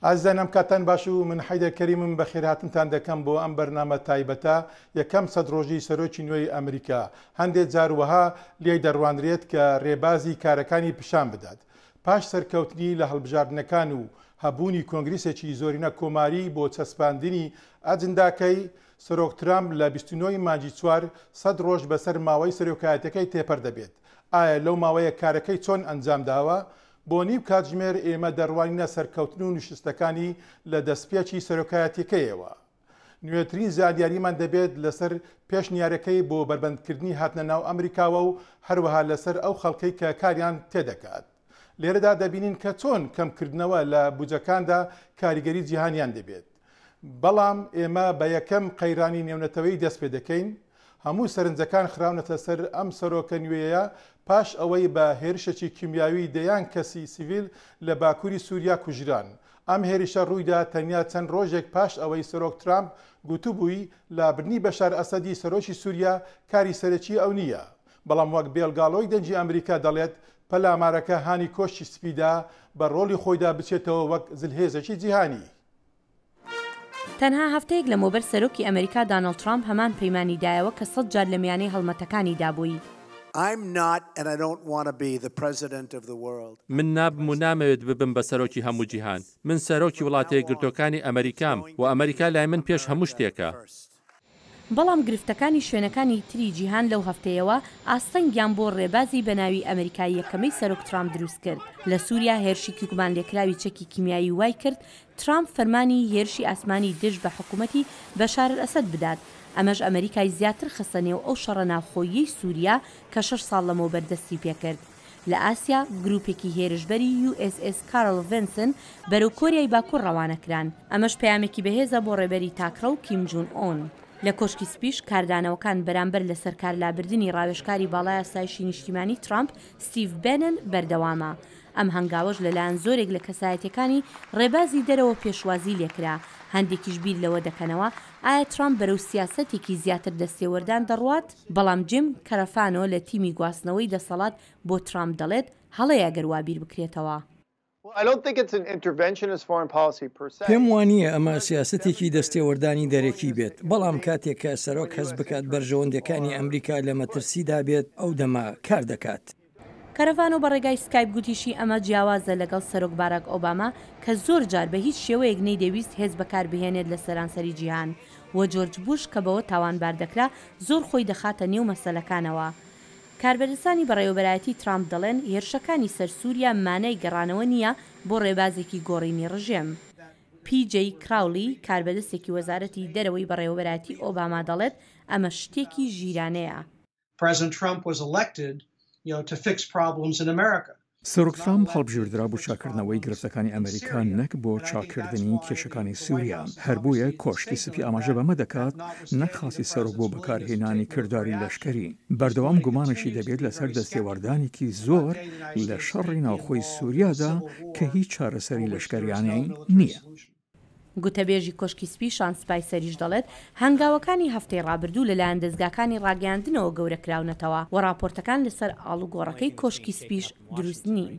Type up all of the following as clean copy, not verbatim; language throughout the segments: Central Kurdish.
ئازیزانم کاتان باش و من حەیدەر کەریمم بە خێرهاتنتان دەکەم بۆ ئەم بەرنامە تایبەتە یەکەم سەد ڕۆژی سەرۆکی نوێی ئەمریکا. هەندێک جاروەها لێی دەڕوانرێت کە ڕێبازی کارەکانی پیشان بدات. پاش سەرکەوتنی لە هەڵبژاردنەکان و هەبوونی کۆنگریسێکی زۆرینە کۆماری بۆ چەسپاندنی ئەجنداکەی سەرۆک ترامپ لە 29 مانگی 4 100 ڕۆژ بەسەر ماوەی سەرۆکایەتەکەی تێپەر دەبێت. ئایا لەو ماوەیە کارەکەی چۆن ئەنجام داوە؟ بۆ نیو کاتژمێر ئێمە دەڕوانینە سەرکەوتن و نشستەکانی لە دەستپێکی سەرۆکایەتەکەیەوە. نوێترین زانیاریمان دەبێت لەسەر پێشنیارەکەی بۆ بربەندکردنی هاتنە ناو ئەمریکاوە و هەروەها لەسەر ئەو خەڵکەی کە کاریان تێدەکات. لێرەدا دەبینین کە چۆن کەمکردنەوە لە بودجەکاندا کاریگەری جیهانیان دەبێت. بەڵام ئێمە بە یەکەم قەیرانی نێونەتەوەی دەست پێ دەکەین. هەموو سەرنجەکان خراونەتە سەر ئەم سەرۆکە نوێیە پاش ئەوەی بە هێرشێکی کیمیاوی دەیان کەسی سیڤیل لە باکووری سووریا کوژران. ئەم هێرشە ڕوویدا تەنیا چەند ڕۆژێک پاش ئەوەی سەرۆک ترامپ گوتوبووی لابردنی بەشار ئەسەدی سەرۆکی سووریا کاری سەرەکی ئەو نییە. بەڵام وەک بێڵگاڵۆی دەنجی ئەمریکا دەڵێت پەلامارەکە هانی کۆشتی سپیدا بە ڕۆڵی خۆیدا بچێتەوە وەک زلهێزێکی جیهانی. تەنها هەفتەیەک لەمەوبەر سەرۆکی ئەمریکا دانەڵد ترامپ هەمان پەیمانی دایەوە کە 100 جار لە میانەی هەڵمەتەکانی دابووی. من نابم و نامەوێت ببم بە سەرۆکی هەموو جیهان. من سەرۆکی وڵاتە یەکگرتووەکانی ئەمریکام و ئەمریکا لای من پێش هەموو شتێکە. بەڵام گرفتەکانی شوێنەکانی تری جیهان لەو هەفتەیەوە ئاستەنگیان بۆ ڕێبازی بەناوی ئەمریکای یەکەمەی سەرۆک ترامپ دروست کرد. لە سووریا هێرشی گومان لێکراوی چەکی کیمیایی وای کرد ترامپ فەرمانی هێرشی ئاسمانی دژ بە حکوومەتی بەشار ئەسەد بدات. ئەمەش ئەمریکای زیاتر خستە نێو ئەو شەڕە ناوخۆیی سووریا کە 6 ساڵ لەمەوە بەردەستی پێکرد. لە ئاسیا گروپێکی هێرشبەری USS کارل ڤینسن بەرەو کۆریای باکوور ڕەوانەکران. ئەمەش پەیامێکی بەهێزە بۆ ڕێبەری تاکرە و کیم جون ئۆن. لە کۆشکی سپیش کاردانەوەکان بەرامبەر لە سەرکار لابردنی ڕاوێژکاری باڵای ئاسایشی نیشتیمانی ترامپ ستیڤ بێنن بەردەوامە. ئەم هەنگاوەش لەلایەن زۆرێک لە کەسایەتەکانی ڕێبازی دەرەوە پێشوازی لێکرا. هەندێکیش بیر لەوە دەکەنەوە ئایا ترامپ بەرەو سیاسەتێکی زیاتر دەستێوەردان دەڕوات؟ بەڵام جیم کەرەفانۆ لە تیمی گواستنەوەی دەسەڵات بۆ ترامپ دەڵێت هەڵەیە گەر وا بیر بکرێتەوە. پێم وانییە ئەمە سیاسەتێکی دەستێوەردانی دەرەکی بێت، بەڵام کاتێک کە سەرۆک هەز بکات بەرژەوەندەکانی ئەمریکا لە مەترسیدا بێت ئەو دەما کار دەکات. کەرەڤانۆ بە ڕێگای سکایپ گوتیشی ئەمە جیاوازە لەگەڵ سەرۆک باراک ئۆباما کە زۆر جار بە هیچ شێوەیەک نەیدەویست هێز بەکاربهێنێت لە سەرانسەری جیهان و جۆرج بوش کە بەوە تاوانبار دەکرا زۆر خۆی دەخاتە نێو مەسەلەکانەوە. کاربەرستانی بەڕێوەبەرایەتی ترامپ دەڵێن هێرشەکانی سەر سووریا مانای گەڕانەوە نییە بۆ ڕێبازێکی گۆڕینی ڕژێم. PJ کراولی کاربەدەستێکی وەزارەتی دەرەوەی بەڕێوەبەرایەتی ئۆباما دەڵێت ئەمە شتێکی ژیرانەیە. سەرۆک ترامپ هەڵبژێردرا بۆ چاکردنەوەی گرفتەکانی ئەمریکا نەک بۆ چاکردنی کێشەکانی سووریا. هەربوویە کۆشکی سپی ئاماژە بەمە دەکات نەک خاسی سەرۆک بۆ بەکارهێنانی کردداری لەشکری. بەردەوام گومانشی دەبێت لەسەر دەستێوەردانێکی زۆر لە شەڕی ناوخۆی سووریادا کە هیچ چارەسەری لەشکریانەی نییە. گوتەبێژی کۆشکی سپی شان سپایسەریش دەڵێت هەنگاوەکانی هەفتەی ڕابردوو لەلایەن دەستگاکانی ڕاگەاندنەوە گەورەکراونەتەوە و راپۆرتەکان لەسەر ئاڵوگۆڕەکەی کۆشکی سپیش دروست نین.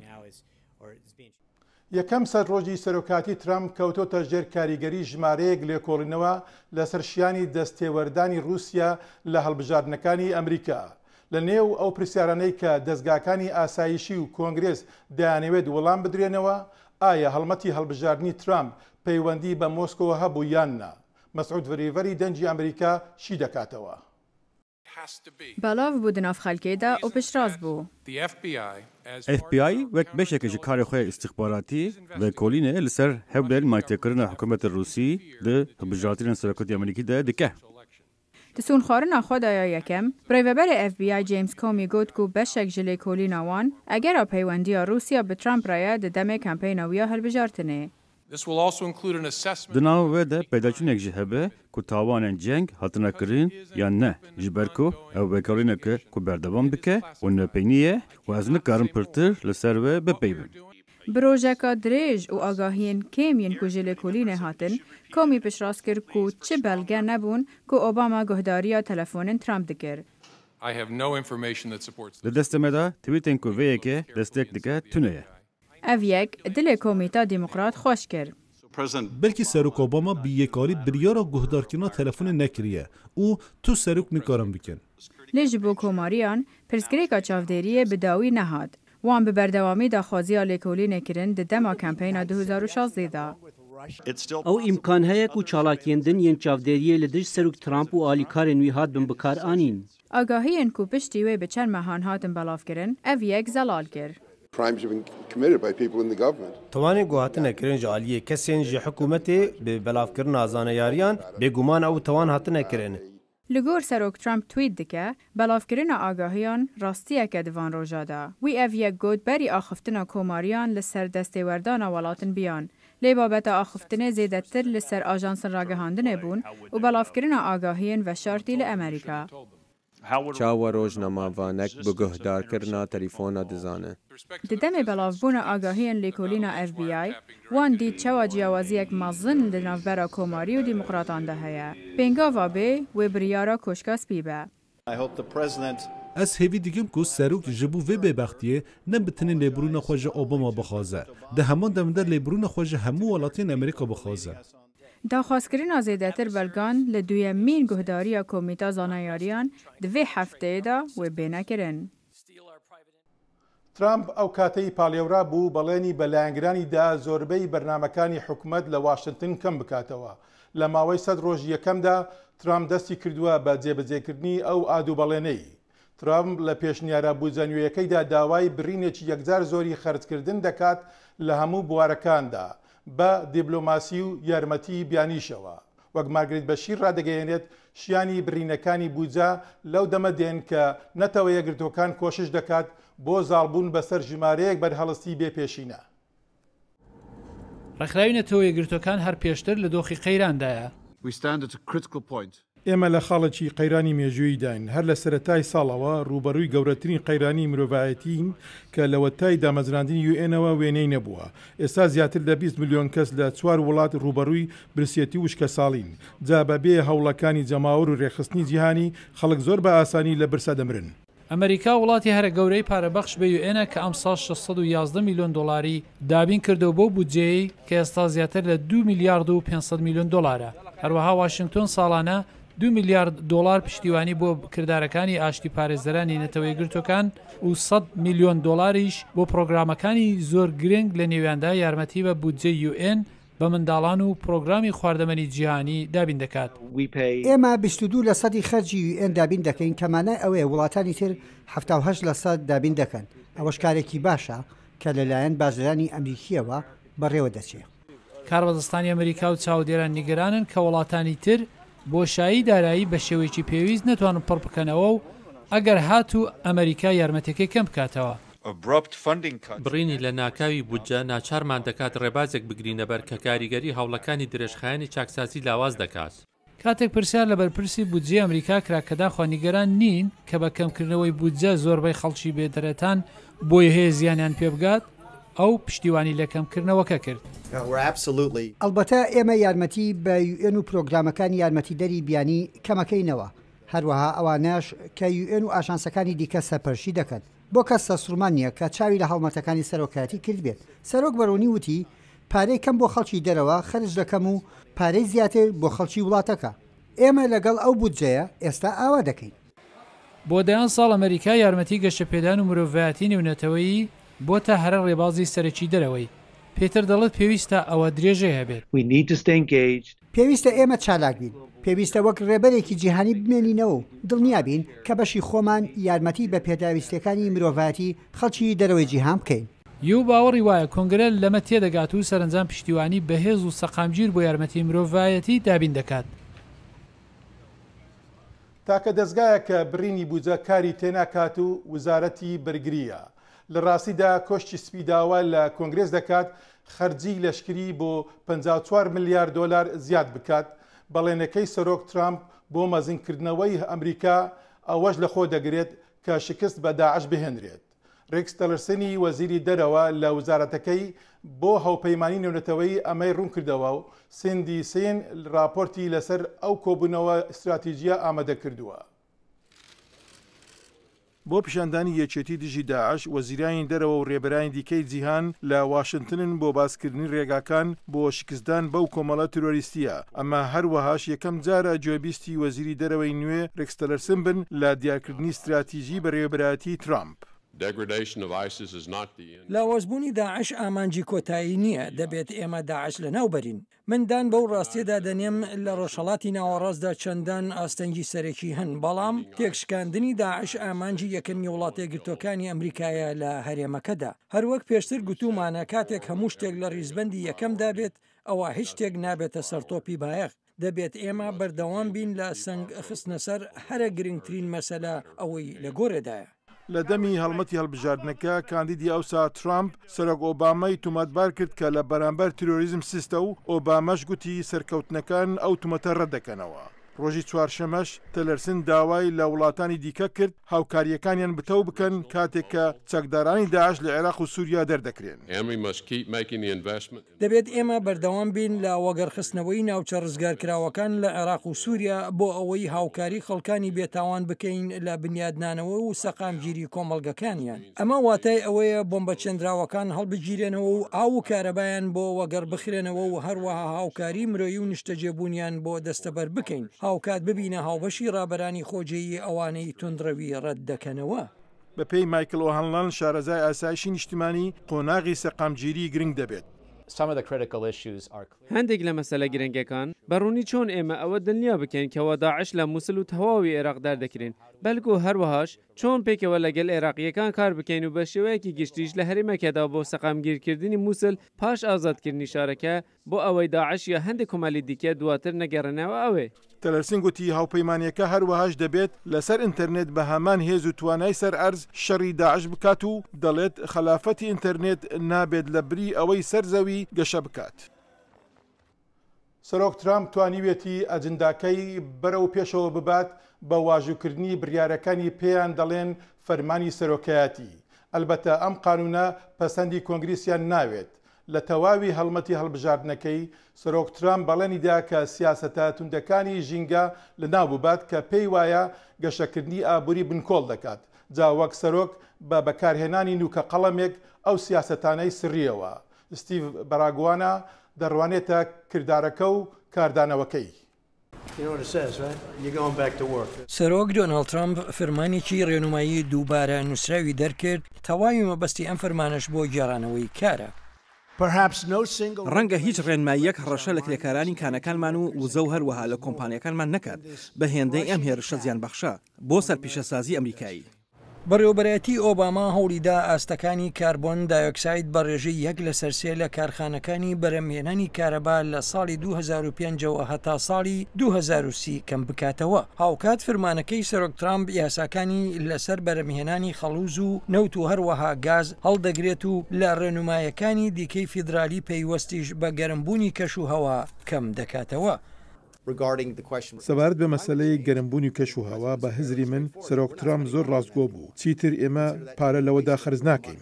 یەکەم سەد ڕۆژی سەرۆکاتی ترامپ کەوتۆتە ژێر کاریگەری ژمارەیەک لێکۆڵینەوە لەسەر شیانی دەستێوەردانی رووسیا لە هەڵبژاردنەکانی ئەمریکا. لە نێو ئەو پرسیارانەی کە دەستگاکانی ئاسایشی و کۆنگرێس دەیانەوێت وەڵام بدرێنەوە ئایا هەڵمەتی هەڵبژاردننی ترامپ پەیوەندی بە مۆسکۆوە هەبوو یاننا. مەسعود ڤەریڤەری دەنجی ئەمریکا شی دەکاتەوە. بەڵاو بوو di nav xelkê de û piştras bû. FBI wek beşekê ji karê xwe îstixbaratî vekolînê li ser hewlên maytêkirina hikûmetê Rûsî di hilbijartinên Seroketî Amerîkî de dike. Di sûnxwarina xwe de ya yekem, birêveberê FBI James Comey got ku beşek ji lêkolîna wan egera peywendiya Rûsya bi Trump re ye di demê kampeyna wî ya hilbijartinê. Di nav wê de peydaçûnek jî hebe ku tawanên ceng hatine kirin yan ne ji ber ku ew vekolîneke ku berdewam bike û nepeyniye û ez nikarim pirtir li ser wê bipeybim. Bi rojeka dirêj û agahiyên kêm yên ku ji lêkolînê hatin, Comey piştras kir ku çi belge nebûn ku Obama guhdariya telefonên Trump dikir. Li destê me de tweetên ku vê yekê destek dike tune ye. Ev yek dilê Komîta Demokrat xweş kir. بلکه سەرۆک ئۆباما بیەکاری بریارە گوهدارکردنا تەلەفۆنە نەکریە و تو سەرۆک نکارم بکەن. لێژ بۆ کۆماریان پرسگرێکا چاودێریە بەداوی نەهات. وان بە بەردەوامی داخوازیە لێکۆلینێکردن دەما کەمپەینا 2016دا. ئەو ئیمکان هەیەک و چالاکێندن یەن چاودێریە لە دژ سەرۆک ترامپ و ئالیکارێن وی هات بن بکار ئانین. ئاگاهیان کو پشتی وێ بە چەند مەهان هاتن بەڵافکردن ئەڤ یەک زەلال کرد. توانێ گوهاتنەکردن ji aliyê kesên ji hikûmetê bi belavkirina zaneyariyan bêguman ew tawan hatine Li gor Serok Trump tweet dike, belavkirina agahiyan rastiyeke divan roja da. Wî ev yek got berî axiftina komariyan li ser destêwerdana welatin biyan. Lê babeta axiftinê zêdetir li ser ajansın ragihandinê bûn û belavkirina agahiyên veşartî li Amerîka. Çawa rojnamavanek bi guhdarkirina telefona dizane. Di demê belavbûna agahiyên lêkolîna FBI, wan dît çawa ciyawaziyek mezin li navbera komarî û dîmokratan de heye. Pêngava bê wê biryara koşka spî be. Ez hêvî dikim ku serok ji bo vê bêbextiyê ne bitinin lêbirûna xwe ji Obama bixwaze. Di heman demê de lêbirûna xwe ji hemû welatiyên Amerîka bixwaze. Daxwazkirina zêdetir belgan li duyemîn guhdariya Komîta Zanayariyan di vê hefteyê de wê bênekirin. ترامپ ئەو کاتەی پاڵێورا بوو بەڵێنی بەلایەنگرانیدا زۆربەی بەرنامەکانی حکوومەت لە واشنگتن کەم بکاتەوە. لە ماوەی 100 ڕۆژ یەکەمدا ترامپ دەستی کردووە بە جێبەجێکردنی ئەو ئادووبەڵێنەی. ترامپ لە پێشنیارە بوجەنوێیەکەیدا داوای بڕینێکی یەکجار زۆری خەرجکردن دەکات لە هەموو بوارەکاندا بە دیبلۆماسی و یارمەتی بیانیشەوە. وەک مارگریت بەشیر ڕادەگەیەنێت شیانی بڕینەکانی بوجە لەو دەمە دێن کە نەتەوە یەکگرتوەکان کۆشش دەکات بۆ زاڵبوون بەسەر ژمارەیەک بەرهەڵستی بێپێشینە. ڕێکخراوی یەکگرتوەکان هەر پێشتر لە دۆخی قەیراندایە. ئێمە لە خاڵێکی قەیرانی مێژووی داین هەر لە سەرەتای ساڵەوە ڕوبەڕووی گەورەترین قەیرانی مرۆڤایەتین کە لە وەتای دامەزراندنی UN-ەوە وێنەی نەبووە. ئێستا زیاتر لە 20 ملیۆن کەس لە 4 وڵات ڕوبەڕووی برسێتی وشکە ساڵین. جا بەبێ هەوڵەکانی جەماوەر و ڕێخستنی جیهانی خەڵک زۆر بە ئاسانی لە برسە دەمرن. ئەمریکا وڵاتی هەرە گەورەی پارەبەخش بە UN کە ئەم ساڵ 611 میلیۆن دلاری دابین کردەوە بۆ بودجەی کە ئێستا زیاتر لە 2 میلیارد و 500 میلیۆن دلارە. هەروەها واشنگتن ساڵانە 2 میلیارد دلار پشتیوانی بۆ کردارەکانی ئاشتی پارێزەرانی نەتەوەی گرتوەکان و 100 میلیۆن دلاریش بۆ پرۆگرامەکانی زۆر گرنگ لە نێویاندا یارمەتی بە بودجەی UN بە منداڵان و پرۆگرامی خواردەمەنی جیهانی دابین دەکات. ئێمە 22 لە سەدی خەرجی UN دابین دەکەین کەمانە ئەوەیە وڵاتانی تر 78% دابین دەکەن. ئەوەش کارێکی باشە کە لەلایەن بازرگانی ئەمریکیەوە بەڕێوە دەچێت. کاربەدەستانی ئەمریکا و چاودێران نیگەرانن کە وڵاتانی تر بۆشایی دارایی بە شێوەیەکی پێویست نەتوانن پڕ بکەنەوە و ئەگەر هاتوو ئەمریکا یارمەتەکەی کەم بکاتەوە. بڕینی لە ناکاوی بودجە ناچارمان دەکات ڕێبازێک بگرینە بەر کە کاریگەری هەوڵەکانی درێژخایانی چاکسازی لاواز دەکات. کاتێک پرسیار لە بەرپرسی بودجێ ئەمریکا کراکەدا خۆنیگەران نین کە بە کەمکردنەوەی بودجە زۆربەی خەڵکی بێدەرەتان بۆی هەیە زیانیان پێ بگات ئەو پشتیوانی لە کەمکردنەوەکە کرد. ئەلبەتە ئێمە یارمەتی بە UN و پرۆگرامەکانی یارمەتیدەری بیانی کەمەکەینەوە. هەروەها ئەوانەش کە UN و ئاژانسەکانی دیکە سەرپەرشی دەکەن. بۆ کەس سەسوورمان نییە کە چاوی لە هەڵمەتەکانی سەرۆکایەتی کرد بێت. سەرۆک بەرونی وتی پارەی کەم بۆ خەڵکی دەرەوە خەرج دەکەم و پارەی زیاتر بۆ خەڵکی وڵاتەکە. ئێمە لەگەڵ ئەو بودجەیە ئێستا ئاوا دەکەین. بۆ دەیان ساڵ ئەمریکا یارمەتی گەشەپێدان و مرۆڤایەتی نێونەتەوەیی بۆ تا هەرە ڕێبازی سەرەکی دەرەوەی. پێتر دەڵێت پێویستە ئەوە درێژە هەبێت. پێویستە ئێمە چالاک بین. پێویستە وەک ڕێبەرێکی جیهانی بمێنینەوە دڵنیا بین کە بەشی خۆمان یارمەتی بە پێداویستەکانی مرۆڤایەتی خەڵکی دەرەوەی جیهان بکەین. یو باوەڕی وایە کۆنگرە لەمە تێدەگات و سەرنجام پشتیوانی بەهێز و سەقامگیر بۆ یارمەتی مرۆڤایەتی دابین دەکات. تاکە دەستگایە کە بڕینی بودجە کاری تێناکات و وزارەتی بەرگریە. لە ڕاستیدا کۆشتی سپیداوە لە کۆنگرێز دەکات خەرجی لەشکری بۆ 54 میلیارد دلار زیاد بکات. بەڵێنەکەی سەرۆک ترامپ بۆ مەزنکردنەوەی ئەمریکا ئەوەش لە خۆ دەگرێت کە شکست بە داعش بهێنرێت. ڕێکس تەلەرسنی وەزیری دەرەوە لە وزارەتەکەی بۆ هەوپەیمانی نێونەتەوەی ئەمەی ڕوون کردەوە و سندی سین راپۆرتی لەسەر ئەو کۆبوونەوە استراتیژیە ئامادە کردووە. بۆ پیشاندانی یەکێتی دژی داعش وەزیرانی دەرەوە و ڕێبەرانی دیکەی جیهان لە واشنگتنن بۆ باسکردنی ڕێگاکان بۆ شکستدان بەو کۆمەڵە تۆریستیە. ئەمە هەروەهاش یەکەم جارە گوێبیستی وەزیری دەرەوەی نوێ ڕێکس تیلەرسن بن لە دیارکردنی استراتیژی بەڕێوەبەرایەتی ترامپ. لاوەزبوونی داعش ئامانجی کۆتایی نییە، دەبێت ئێمە داعش لە ناوبەرین. مندان بەو ڕاستیەدا دەنێم لە ڕۆژهەڵاتی ناوەڕاستدا چەندان ئاستەنگی سەرەکی هەن، بەڵام تێکشکاندنی داعش ئامانجی یەکەمی وڵاتە یەکگرتوەکانی ئەمریکایە لە هەرێمەکەدا. هەروەک پێشتر گوتومانە کاتێک هەموو شتێک لە ڕیزبەندی یەکەمدا بێت ئەوە هیچ شتێک نابێتە سەرتۆپی بایەخ. دەبێت ئێمە بەردەوام بین لە سنگ خستنە سەر هەرە گرنگترین مەسەلە ئەوەی لە گۆرەدایە. لە دەمی هەڵمەتی هەڵبژاردنەکە کاندیدی ئەوسا ترامپ سەرۆک ئۆبامای تومەتبار کرد کە لە بەرامبەر تیرۆریزم سیستە و ئۆبامەش گوتی سەرکەوتنەکان ئەو تومەتە ڕەتدەکەنەوە. ڕۆژی چوارشەمەش تەلەرسن داوای لە وڵاتانی دیکە کرد هاوکاریەکانیان بتەو بکەن کاتێک کە چەکدارانی داعش لە عێراق و سووریا دەردەکرێن. دەبێت ئێمە بەردەوام بین لە وەگەرخستنەوەی ناوچە ڕزگارکراوەکان لە عێراق و سووریا بۆ ئەوەی هاوکاری خەڵکانی بێتاوان بکەین لە بنیادنانەوە و سەقامگیری کۆمەڵگەکانیان. ئەمە واتای ئەوەیە بۆمبە چێندراوەکان هەڵبگیرێنەوە و ئاو و کارەبایان بۆ وەگەر بخرێنەوە و هەروەها هاوکاری مرۆیی و نیشتەجێبوونیان بۆ دەستەبەر بکەین. هاوکات ببینە هاوبەشی ڕابەرانی خۆجێیی ئەوانەی تونندڕەوی ڕەت دەکەنەوە. بەپێی مایکل ئۆهانلان شارەزای ئاسایشی نیشتیمانی قۆناغی سەقامگیری گرنگ دەبێت. هەندێک لە مەسەلە گرنگەکان بەڕوونی چۆن ئێمە ئەوە دڵنیا بکەین کەەوە داعش لە مووسڵ و تەواوی عێراقدار دەکرێن، بەلکو هەروەهاش چۆن پێکەوە لەگەل عێراقیەکان کار بکەین و بە شێوەیەکی گشتیش لە هەرێمەکەدا بۆ سەقامگیرکردنی مووسڵ پاش ئازادکردنی شارەکە بۆ ئەوەی داعش یا هەندێک کۆمەڵی دیکە دواتر نەگەڕنەوە ئەوێ. تەلەرسن گوتی هاوپەیمانیەکە هەروەهاش دەبێت لەسەر ئینتەرنێت بە هەمان هێز و توانای سەر ئەرز شەڕی داعش بکات و دەڵێت خلافەتی ئینتەرنێت نابێت لە بری ئەوەی سەرزەوی گەشە بکات. سەرۆک ترامپ توانیوێتی ئەجنداکەی بەرەو پێشەوە ببات بە واژووکردنی بڕیارەکانی پێیان دەڵێن فەرمانی سەرۆکایەتی. ئەلبەتە ئەم قانونە پەسەندی کۆنگریسیان ناوێت. لە تەواوی هەڵمەتی هەڵبژاردنەکەی سەرۆک ترامپ بەڵێنیدا کە سیاسەتە توندەکانی ژینگە لە ناو ببات کە پێی وایە گەشەکردنی ئابووری بنکۆڵ دەکات. جا وەک سەرۆک بە بەکارهێنانی نوکە قەڵەمێک ئەو سیاسەتانەی سڕیەوە. ستیڤ بەراگوانە دەڕوانێتە کردارەکە و کاردانەوەکەی. سەرۆک دۆناڵد ترامپ فەرمانێکی ڕێنمایی دووبارە نووسراوی دەرکرد، تەواوی مەبەستی ئەم فەرمانەش بۆ گێڕانەوەی کارە. ڕەنگە هیچ ڕێنماییەک ڕەشە لە کرێکارانی کانەکانمان و وزە و هەروەها لە کۆمپانیەکانمان نەکات بە هێندەی ئەم هێرشە زیان بەخشە بۆ سەرپیشەسازی ئەمریکایی. بەڕێوەبەرەتی ئۆباما هەوڵیدا ئاستەکانی کاربۆن دایۆکساید بە ڕێژەی 1/3 لە کارخانەکانی بەرەمهێنانی کارەبا لە ساڵی 2005ەوە هەتا ساڵی 2030 کەم بکاتەوە. هاوکات فرمانەکەی سەرۆک ترامپ یاساکانی لەسەر بەرەمهێنانی خەڵوز و نەوت و هەروەها گاز هەڵدەگرێت و لە ڕێنمایەکانی دیکەی فیدرالی پەیوەستیش بە گەرمبوونی کەش و هەوا کەم دەکاتەوە. سەبارەت بە مەسەلەی گەرمبوونی کەش و هەوا بە هزری من سەرۆک ترامپ زۆر ڕاستگۆ بوو. چیتر ئێمە پارە لەوەدا خرج ناکەین.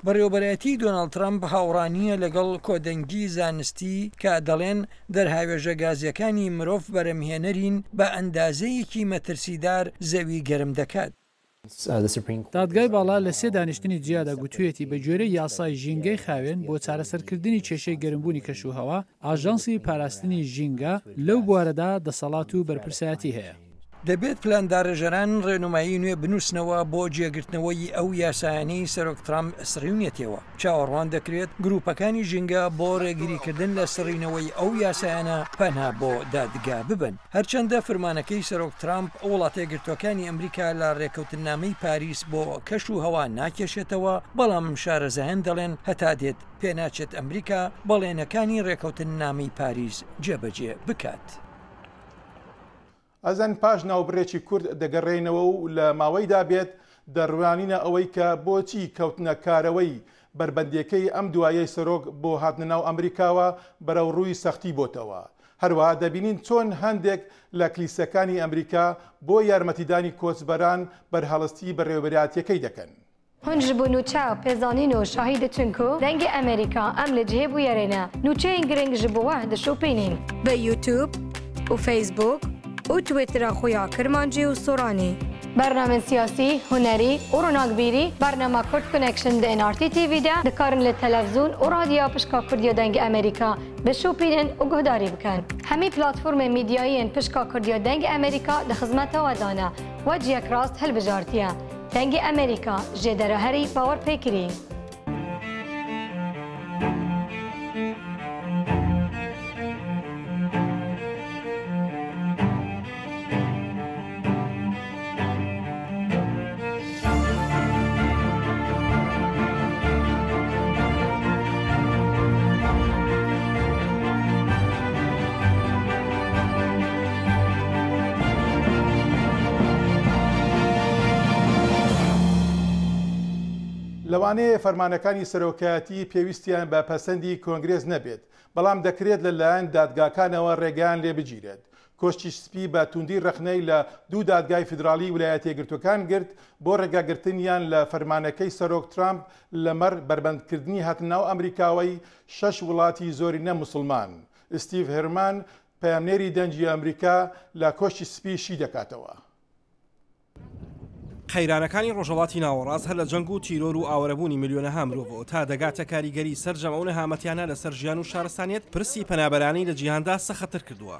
بەڕێوەبەرەتی دۆناڵد ترامپ هاوڕانیە لەگەڵ کۆدەنگی زانستی کە دەڵێن دەرهاوێژە گازیەکانی مرۆڤ بەرەمهێنەرین بە ئەندازەیەکی مەترسیدار زەوی گەرم دەکات. دادگای باڵا لە سێ دانیشتنی جیادا گوتوێتی بە گوێرەی یاسای ژینگەی خاوێن بۆ چارەسەرکردنی کێشەی گەرمبوونی کەشوهەوا ئاژانسی پاراستنی ژینگە لەو بوارەدا دەسەڵات و بەرپرسایەتی هەیە. دەبێت پلاندارێژەران ڕێنمایی نوێ بنووسنەوە بۆ جێگرتنەوەی ئەو یاسایانەی سەرۆک ترامپ سڕیونێتەوە. چاوەڕوان دەکرێت گروپەکانی ژینگە بۆ ڕێگریکردن لە سڕینەوەی ئەو یاسایانە پەنا بۆ دادگا ببن. هەرچەندە فرمانەکەی سەرۆک ترامپ وڵاتە یەکگرتوەکانی ئەمریکا لە ڕێکەوتنامەی پاریس بۆ کەش و هەوا ناکێشێتەوە، بەڵام شارەزایان دەڵێن هەتا دێت پێناچێت ئەمریکا بەڵێنەکانی ڕێکەوتنامەی پاریس جێبەجێ بکات. ئەزان پاش ناوبڕێکی کورد دەگەڕێنەوە و لە ماوەیدا بێت دەڕوانینە ئەوەی کە بۆچی کەوتنە کارەوەی بربەندیەکەی ئەم دوایەی سەرۆک بۆ هاتنە ناو ئەمریکاوە بەرەو ڕووی سەختی بۆتەوە. هەروەها دەبینین چۆن هەندێک لە کلیسەکانی ئەمریکا بۆ یارمەتیدانی کۆچبەران بەرهەڵستی بەڕێوەبەرایەتیەکەی دەکەن. هون ji bo nûçe pêzanîn û şahî dikin ku dengê Amerîka em li cihê bûyerêne nûçeyên giring ji bo we dişopînin bi YouTube û Facebook û Twitter'a xwe ya Kirmancî û Soranî. برنامه سیاسی، هنری و روناکبیری برنامه کرد کنکشن ده NRT TV ده دکارن لتلفزیون و رادیو پشکا کردیا دنگ امریکا بشوپینن و گهداری بکن. همی پلتفرم میدیایی پشکا کردیا دنگ امریکا ده خدمت و دانه و جیک راست هل بجارتیه. دنگ امریکا جدره هری باور پیکری. لەوانەیە فەرمانەکانی سەرۆکایەتی پێویستیان بە پەسەندی کۆنگرێز نەبێت، بەڵام دەکرێت لەلایەن دادگاکانەوە ڕێگەیان لێ بگیرێت. کۆشتی سپی بە توندی ڕەخنەی لە دوو دادگای فیدراڵی ویلایەتە یەکگرتووەکان گرت بۆ ڕێگاگرتنیان لە فەرمانەکەی سەرۆک ترامپ لەمەر بربەندکردنی هاتنناو ئەمریکاوەی 6 وڵاتی زۆری نەموسڵمان. ئستیڤ هێرمان پەیامنێری دەنجی ئەمریکا لە کۆشتی سپی شی دەکاتەوە. قەیرانەکانی ڕۆژهەڵاتی ناوەڕاست هەر لە جەنگ و تیرۆر و ئاوەرەبوونی میلیۆنەها مرۆڤەوە تا دەگاتە کاریگەری سەرجەم ئەو نەهامەتیانە لەسەر ژیان و شارستانیەت پرسی پەنابەرانی لە جیهاندا سەختتر کردووە.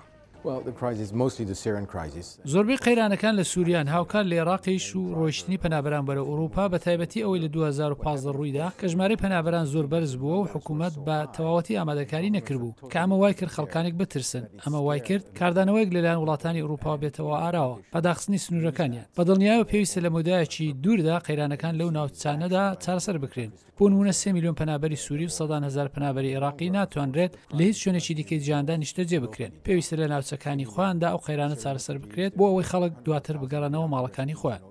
زۆربەی قەیرانەکان لە سووریان هاوکار لە عێراقیش و ڕۆیشتنی پەنابەران بەرە ئەوروپا بە تایبەتی ئەوەی لە 2015 ڕوویدا کە ژمارەی پەنابەران زۆر بەرز بووە و حکوومەت بە تەواوەتی ئامادەکاری نەکردبوو کە ئەمە وای کرد خەڵکانێک بترسن. ئەمە وای کرد کاردانەوەیەک لەلایەن وڵاتانی ئەوروپا بێتەوە ئاراوە بەداخستنی سنوورەکانیان. بەدڵنیایەوە پێویستە لە مودایەکی دووردا قەیرانەکان لەو ناوچانەدا چارەسەر بکرێن. بۆ نمونە 3 میلیۆن پەنابەری سووری و 100,000 پەنابەری عێراقی ناتوانرێت لە هیچ شوێنێکی دیکەی جیهاندا نیشتە جێ بکرێن. پێویستە لە ناوچەکانی خۆیاندا ئەو قەیرانە چارەسەر بکرێت بۆ ئەوەی خەڵک دواتر بگەڕێنەوە ماڵەکانی خۆیان.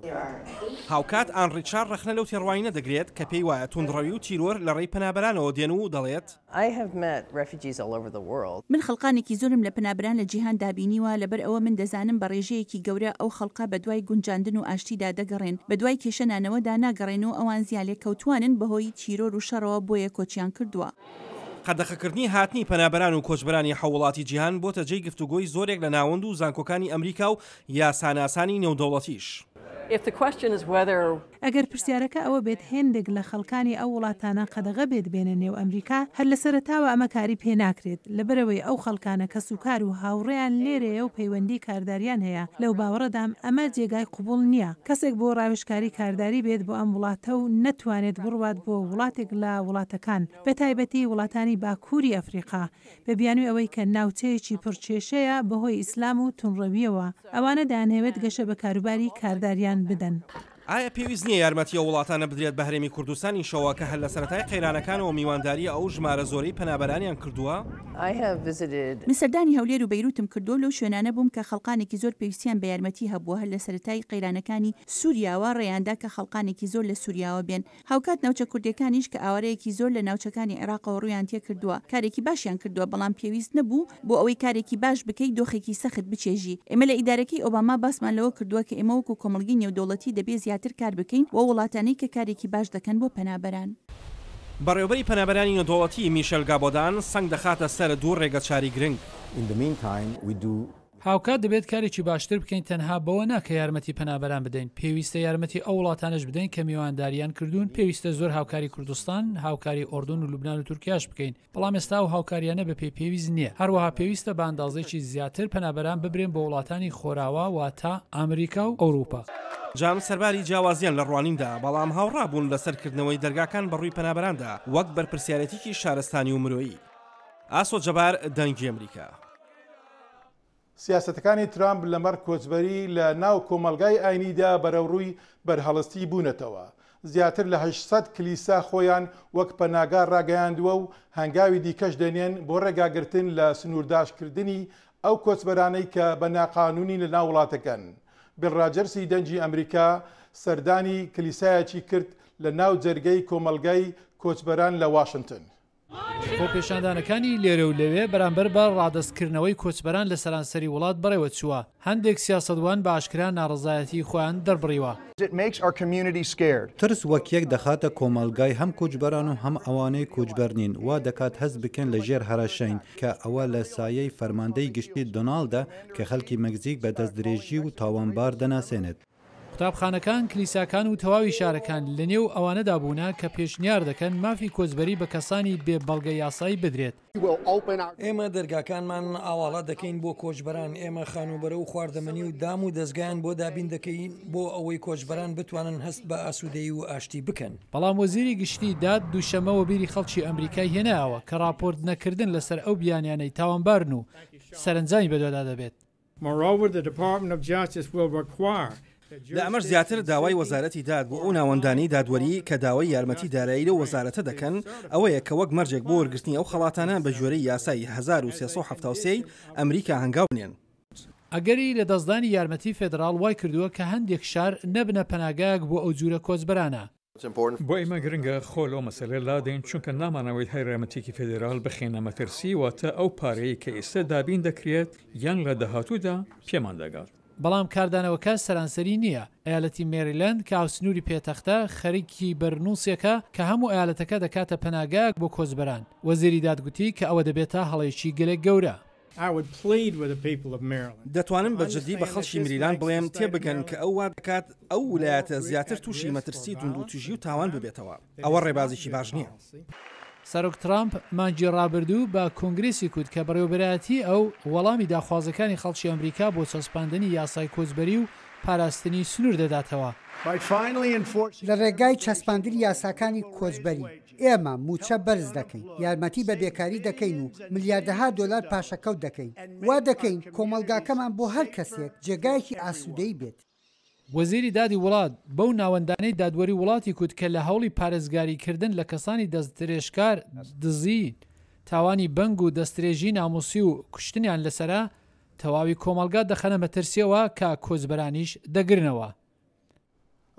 هاوکات ئان ڕیچارد ڕەخنە لەو تێڕوانینە دەگرێت کە پێی وایە توندڕەوی و تیرۆر لە ڕێی پەنابەرانەوە دێن و دەڵێت من خەڵکانێکی زۆرم لە پەنابەران لە جیهان دابینیوە لەبەر ئەوە من دەزانم بە ڕێژەیەکی گەورە ئەو خەڵکە بە دوای گونجاندن و ئاشتیدا دەگەڕێن بە دوای کێشەنانەوەدا ناگەڕێن و ئەوان زیان لێکەوتوانن بەهۆی تیرۆر و شەڕەوە بۆیە کۆچیان کردووە. قەدەخەکردنی هاتنی پەنابەران و کۆچبەرانی حوڵاتی جیهان بۆتە جێی گفتوگۆی زۆرێک لە ناوەند و زانکۆکانی ئەمریکا و یاساناسانی نێودەوڵەتیش. ئەگەر پرسیارەکە ئەوە بێت هێندێک لە خەڵکانی ئەو وڵاتانە قەدەغە بێت بێنە نێو ئەمریکا هەر لە سەرەتاوە ئەمە کاری پێ ناکرێت لەبەرەوەی ئەو خەڵکانە کە سوکار و هاوڕێیان لێرەیە و پەیوەندی کارداریان هەیە لەو باوەڕەدام ئەمە جێگای قوبوڵ نییە. کەسێک بۆ ڕاوێژکاری کارداری بێت بۆ ئەم وڵاتە و نەتوانێت بڕوات بۆ وڵاتێک لە وڵاتەکان بەتایبەتی وڵاتانی باکووری ئەفریقا بە بیانوی ئەوەی کە ناوچەیەکی پرچێشەیە بەهۆی ئیسلام و تونڕەویەوە ئەوانە دانەوێت گەشە بە کاروباری کارداریان بدەن. ئایا پێویست نییە یارمەتی ئەو وڵاتانە بدرێت بە هەرێمی کوردستانی شەوە کە هەر لە سەرەتای قەیرانەکانەوە میوانداری ئەو ژمارە زۆرەی پەنابەرانیان کردووە؟ من سەردانی هەولێر و بەیروتم کردو لەو شوێنانە بووم کە خەڵکانێکی زۆر پێویستیان بە یارمەتی هەبووە هەر لە سەرەتای قەیرانەکانی سووریاوە ڕێیاندا کە خەڵکانێکی زۆر لە سووریاوە بێن. هاوکات ناوچە کوردەکانیش کە ئاوارەیەکی زۆر لە ناوچەکانی عێراقەوە ڕوویان تێ کردووە کارێکی باشیان کردووە بەڵام پێویست نەبوو بۆ ئەوەی کارێکی باش بکەیت دۆخێکی سەخت بچێژی. ئێمە لە ئیدارەکەی ئۆباما باسمان لەوە کردووە کە ئێمە وەکو کۆمەڵگەی نێودەوڵەتی دەبێت زیاتر کار بکەین بۆ وڵاتانەی کە کارێکی باش دەکەن بۆ پەنابەران. بەڕێوەبەری پەنابەرانی نێودەوڵەتی میشەل گابۆدان سەنگ دەخاتە سەر دوو ڕێگەچاری گرنگ. هاوکات دەبێت کارێکی باشتر بکەین تەنها بەوە ناکە یارمەتی پەنابەران بدەین. پێویستە یارمەتی ئەو وڵاتانش بدەین کە میوانداریان کردوون. پێویستە زۆر هاوکاری کوردستان، هاوکاری ئۆردن و لوبنان و تورکیاش بکەین. بەڵام ئێستا و هاوکاریانە بە پێویست نییە. هەروەها پێویستە بە ئەندازەیەکی زیاتر پەنابەران ببرێن بە وڵاتانی خۆراوە واتە ئەمریکا و ئەوروپا. جام سەرباری جیاوازیان لە ڕوانیندا بەڵام هاوڕابوون لە سەرکردنەوەی دەرگاکان بەڕووی پەنابەراندا وەک بەرپرسیارەتێکی شارستانی و مرۆیی. ئاسۆ جەبار دەنگی ئەمریکا. سیاسەتەکانی ترامپ لەمەڕ کۆچبەری لە ناو کۆمەلگای ئاینیدا بەرەوڕووی بەرهەڵستی بوونەتەوە. زیاتر لە 800 کلیسا خۆیان وەک پەناگار ڕاگەیاندووە و هەنگاوی دیکەش دەنێن بۆ ڕێگاگرتن لە سنوورداشکردنی ئەو کۆچبەرانەی کە بە ناقانونی لە ناو وڵاتەکەن. بیل ڕاجەرسی دەنجی ئەمریکا سەردانی کلیسایەکی کرد لە ناو جەرگەی کۆمەلگای کۆچبەران لە واشنگتن. بۆ پێشاندانەکانی لێرە و لەوێ بەرامبەر بە ڕادەستکردنەوەی کۆچبەران لە سەرانسەری وڵات بەڕێوە چووە. هەندێک سیاسەتوان بە ئاشکرا ناڕزایەتی خۆیان دەربڕیوە. ترس وەک یەک دەخاتە کۆمەلگای هەم کۆچبەران و هەم ئەوانەی کۆچبەر نین وا دەکات هەست بکەن لە ژێر هەراشین کە ئەوە لە سایەی فەرماندەی گشتی دۆناڵدا کە خەڵکی مەگزیک بە دەستدرێژی و تاوانبار دەناسێنێت. قوتابخانەکان کلیساکان و تەواوی شارەکان لە نێو ئەوانەدا بوونا کە پێشنیار دەکەن مافی کۆچبەری بە کەسانی بێ بەڵگە یاسایی بدرێت. ئێمە دەرگاکانمان ئاواڵا دەکەین بۆ کۆچبەران، ئێمە خانوبەرە و خواردەمەنی و دام و دەستگایان بۆ دابین دەکەین بۆ ئەوەی کۆچبەران بتوانن هەست بە ئاسوودەیی و ئاشتی بکەن. بەڵام وەزیری گشتی داد دووشەمەوە بیری خەڵکی ئەمریکای هێناوە کە راپۆرت نەکردن لەسەر ئەو بیانیانەی تاوانبارن و سەرنجامی بەدوەدا دەبێت. لە ئەمەش زیاتر داوای وەزارەتی داد بۆ ئەو ناوەندانی دادوەری کە داوای یارمەتی دارایی لە وەزارەتە دەکەن ئەوەیە کە وەک مەرجێک بۆ وەرگرتنی ئەو خەڵاتانە بە ژێرەی یاسای 1373 ئەمریکا هەنگاو بنێن. ئەگەری لە دەستدانی یارمەتی فێدراڵ وای کردووە کە هەندێک شار نەبنە پەناگایەک بۆ ئەو جوورە کۆچبەرانە. بۆ ئێمە گرنگە خۆ لەو مەسەلە لادەین چونکە نامانەوەی هەرێمەتێکی فێدرال بخێنە مەترسی واتە ئەو پارەیە کە ئێستا دابین دەکرێت یان لە داهاتوودا پێمان دەگات. بەڵام کاردانەوەکە سەرانسەری نییە. ئەیالەتی مێریلند کە ئاوسنووری پێتەختە خەریکی بەرنووسێکە کە هەموو ئەیالەتەکە دەکاتە پەناگایەک بۆ کۆچبەران. وەزیری دادگوتی کە ئەوە دەبێتە هەڵەیەکی گەلێک گەورە. دەتوانم بەجددی بە خەڵکی مریلان بڵێم تێبگەن کە ئەو وا دەکات ئەو ویلایەتە زیاتر تووشی مەترسی دونند و توژی و تاوان ببێتەوە. ئەوە ڕێبازێکی باش نییە. سەرۆک ترامپ مانجی ڕابردوو بە کۆنگرێسی کوت کە بەڕێوەبەرایەتی ئەو وەڵامی داخوازەکانی خەڵکی ئەمریکا بۆ چەسپاندنی یاسای کۆچبەری و پاراستنی سنوور دەداتەوە. لە ڕێگای چەسپاندنی یاساکانی کۆچبەری ئێمە موچە بەرز دەکەین، یارمەتی بە بێکاری دەکەین و ملیاردەها دۆلار پاشەکەوت دەکەین. وا دەکەین کۆمەلگاکەمان بۆ هەر کەسێک جێگایەکی ئاسوودەی بێت. وەزیری دادی وڵات بەو ناوەندانەی دادوەری وڵاتی کوت کە لە هەوڵی پارێزگاریکردن لە کەسانی دەستدرێژکار دزی، تاوانی بەنگ و دەستێژی ناموسی و کوشتنیان لەسرە تەواوی کۆمەلگا دەخەنە مەترسیەوە کە کۆچبەرانیش دەگرنەوە.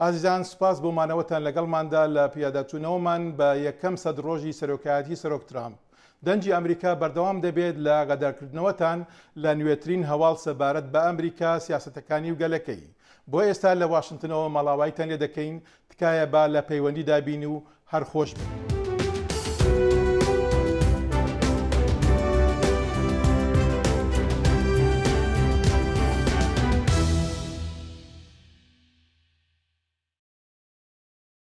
ئازیزان سپاس بۆمانەوەتان لەگەڵماندا لە پیادەچوونەوەمان بە یەکەم سەد ڕۆژی سەرۆکایەتی سەرۆک ترامپ. دەنجی ئەمریکا بەردەوام دەبێت لە غەدارکردنەوەتان لە نوێترین هەواڵ سەبارەت بە ئەمریکا سیاسەتەکانی و گەلەکەی. بۆ ئێستا لە واشنگتنەوە مەڵاوایتان لێ دەکەین تکایە با لە پەیوەندی دابین و هەر خۆش بن.